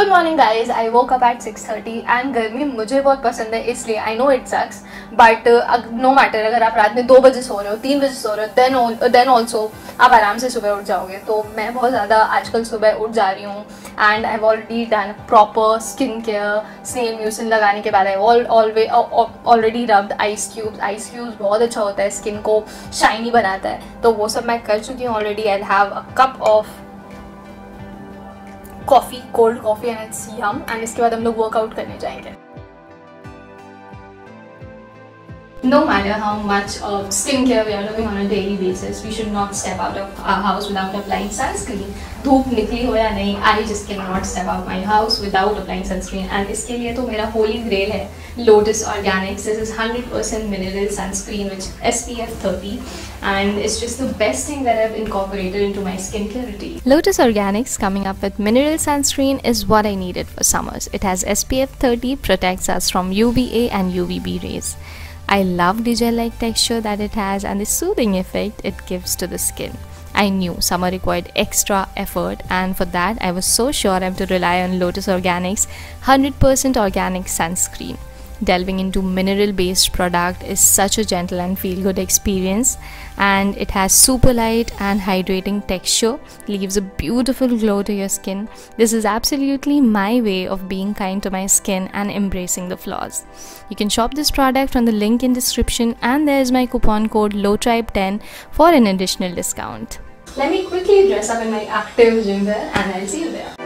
Good morning guys, I woke up at 6:30 and गर्मी मुझे बहुत पसंद है, इसलिए I know it sucks but no matter, अगर आप रात में 2 बजे सो रहे हो, 3 बजे सो रहे हो, देन ऑल्सो आप आराम से सुबह उठ जाओगे। तो मैं बहुत ज़्यादा आजकल सुबह उठ जा रही हूँ and I have already done proper skin care. Snail mucin लगाने के बाद I already rubbed ice cubes बहुत अच्छा होता है, स्किन को शाइनी बनाता है, तो वो सब मैं कर चुकी हूँ already. I have a cup of coffee, cold coffee and it's yum, and इसके बाद हम लोग वर्कआउट करने जाएंगे। No matter how much skincare we are doing on a daily basis, we should not step out of our house without applying sunscreen. धूप निकली हो या नहीं, I just cannot step out my house without applying sunscreen. And इसके लिए तो मेरा holy grail है Lotus Organics. This is 100% mineral sunscreen with SPF 30, and it's just the best thing that I've incorporated into my skincare routine. Lotus Organics coming up with mineral sunscreen is what I needed for summers. It has SPF 30, protects us from UVA and UVB rays. I love the gel-like texture that it has and the soothing effect it gives to the skin. I knew summer required extra effort, and for that I was so sure I have to rely on Lotus Organics 100% organic sunscreen. Delving into mineral-based product is such a gentle and feel-good experience, and it has super light and hydrating texture, leaves a beautiful glow to your skin. This is absolutely my way of being kind to my skin and embracing the flaws. You can shop this product on the link in description, and there is my coupon code LOWTRIBE10 for an additional discount. Let me quickly dress up in my active gym wear and I'll see you there.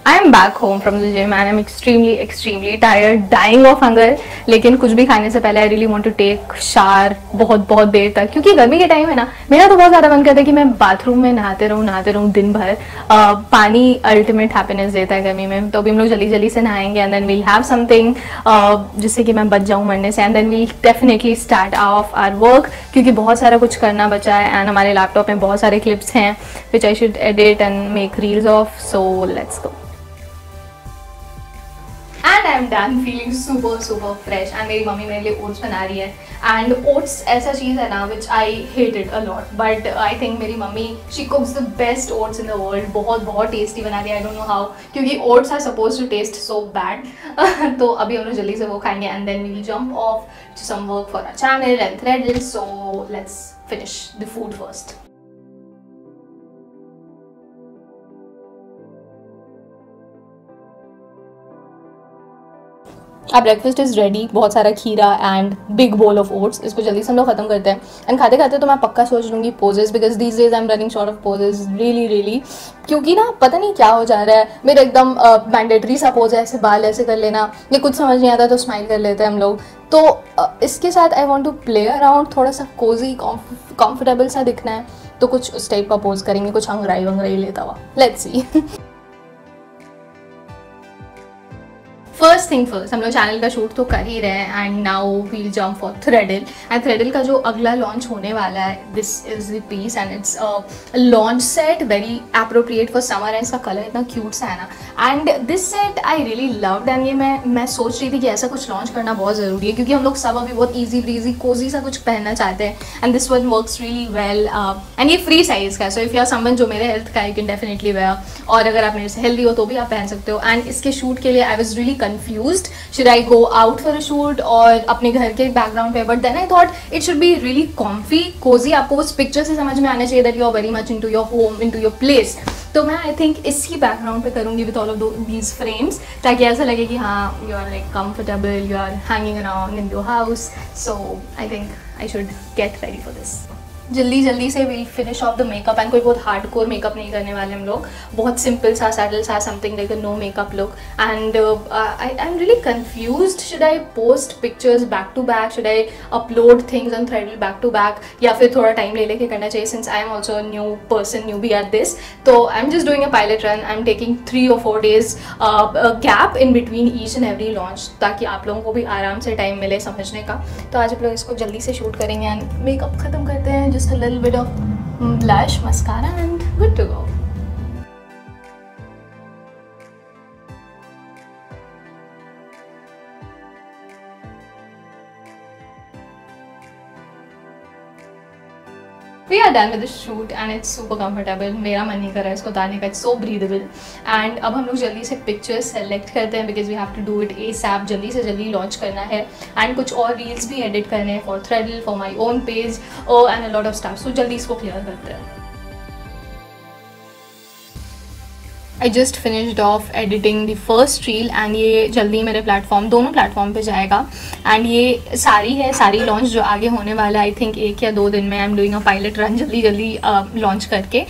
I am back home from the gym and I'm extremely tired, dying of hunger. लेकिन कुछ भी खाने से पहले I really want to take shower बहुत देर तक, क्योंकि गर्मी के टाइम है ना, मेरा तो बहुत ज़्यादा मन करता है कि मैं बाथरूम में नहाते रहूँ दिन भर। पानी अल्टीमेट हैप्पीनेस देता है गर्मी में, तो अभी हम लोग जल्दी से नहाएंगे and then we'll have something जिससे कि मैं बच जाऊँ मरने से, and then we'll definitely start off our work, क्योंकि बहुत सारा कुछ करना बचा है एंड हमारे लैपटॉप में बहुत सारे क्लिप्स हैं which I should edit and make reels of, so let's go. And I'm done feeling super fresh, and मेरी मम्मी मेरे लिए ओट्स बना रही है, and ओट्स ऐसा चीज़ है ना which I hated a lot, but I think मेरी mummy she cooks the best oats in the world, बहुत टेस्टी बनाती है। I don't know how, क्योंकि oats are supposed to taste so bad तो अभी हम लोग जल्दी से वो खाएंगे and then we'll jump off to some work for our channel and Threadle, so let's finish the food first. अब ब्रेकफास्ट इज़ रेडी, बहुत सारा खीरा and big bowl of oats, इसको जल्दी से हम लोग ख़त्म करते हैं। एंड खाते खाते तो मैं पक्का सोच लूँगी poses, because these days I am running short of poses really, क्योंकि ना पता नहीं क्या हो जा रहा है, मेरा एकदम मैंडेटरी सा पोज है, ऐसे बाल ऐसे कर लेना, ये कुछ समझ नहीं आता तो स्माइल कर लेते हैं हम लोग। तो इसके साथ I want to play around, थोड़ा सा कोजी कॉम्फर्टेबल सा दिखना है, तो कुछ उस टाइप का पोज करेंगे, कुछ अंगड़ाई लेता हुआ, let's see. First thing first, हम लोग चैनल का शूट तो कर ही रहे हैं and now we'll jump for Threadle, and Threadle का जो अगला लॉन्च होने वाला है, this is the piece and it's launch set, very appropriate for summer, and इसका कलर इतना क्यूट सा है ना, and this set I really loved, and ये मैं सोच रही थी कि ऐसा कुछ लॉन्च करना बहुत ज़रूरी है, क्योंकि हम लोग सब अभी बहुत ईजी ब्रीजी कोजी सा कुछ पहनना चाहते हैं, and this one works really well, and ये फ्री साइज़ का है, so if you are someone जो मेरे हेल्थ का, यू कैन डेफिनेटली वेयर, और अगर आप मेरे से हेल्दी हो तो भी आप पहन सकते हो। एंड इसके शूट के लिए I was really confused, should I go out for a shoot और अपने घर के बैकग्राउंड पे, but then I thought it should be really comfy, cozy, आपको उस पिक्चर से समझ में आना चाहिए that you are very much into your home, into your place, तो मैं आई थिंक इसी बैकग्राउंड पे करूँगी with all of these frames, ताकि ऐसा लगे कि हाँ you are like comfortable, you are hanging around in your house, so I think I should get ready for this. जल्दी से we'll finish off the makeup and कोई बहुत hardcore makeup नहीं करने वाले हम लोग, बहुत सिंपल सा सैटल सा something like a no makeup look. And I am really confused, should I post pictures back to back, should I upload things on Threadle back to back, या फिर थोड़ा टाइम ले लेके करना चाहिए since I am also new person, newbie at this. तो I am just doing a pilot run. I am taking 3 or 4 days gap in between each and every launch, ताकि आप लोगों को भी आराम से टाइम मिले समझने का. तो आज आप लोग इसको जल्दी से शूट करेंगे एंड मेकअप खत्म करते हैं. Just a little bit of blush, mascara and good to go. We are done with the shoot and it's super comfortable. मेरा मन नहीं कर रहा है इसको उतारने का. It's so breathable. And अब हम लोग जल्दी से pictures select करते हैं because we have to do it ASAP. जल्दी से जल्दी launch करना है and कुछ और reels भी edit करने हैं for Threadle, for my own page and a lot of stuff. So जल्दी इसको clear करते हैं. I just finished off editing the first reel and ये जल्दी मेरे प्लेटफॉर्म, दोनों प्लेटफॉर्म पे जाएगा. एंड ये सारी लॉन्च जो आगे होने वाला है, आई थिंक 1 या 2 दिन में. I am doing a pilot run जल्दी लॉन्च करके.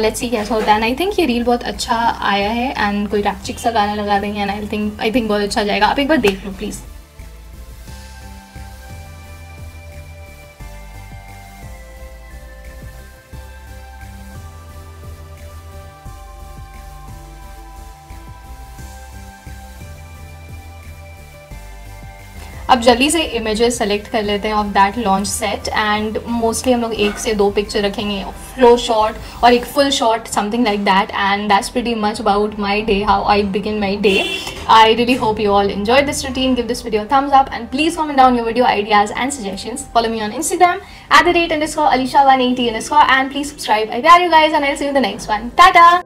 लेट्स सी कैसा होता है. एंड आई थिंक ये रील बहुत अच्छा आया है एंड कोई रैपचिक सा गाना लगा देंगे एंड आई थिंक बहुत अच्छा जाएगा. आप एक बार देख लो प्लीज़. अब जल्दी से इमेजेस सेलेक्ट कर लेते हैं of that launch set. And mostly हम लोग 1 से 2 पिक्चर रखेंगे, फ्लो शॉट और एक full shot, something like that. And that's pretty much about my day, how I begin my day. I really hope you all enjoyed this routine. Give this video a thumbs up and please comment down your video ideas and suggestions. Follow me on Instagram @_Alisha180_ and please subscribe. I love you guys and I'll see you in the next one. Tata!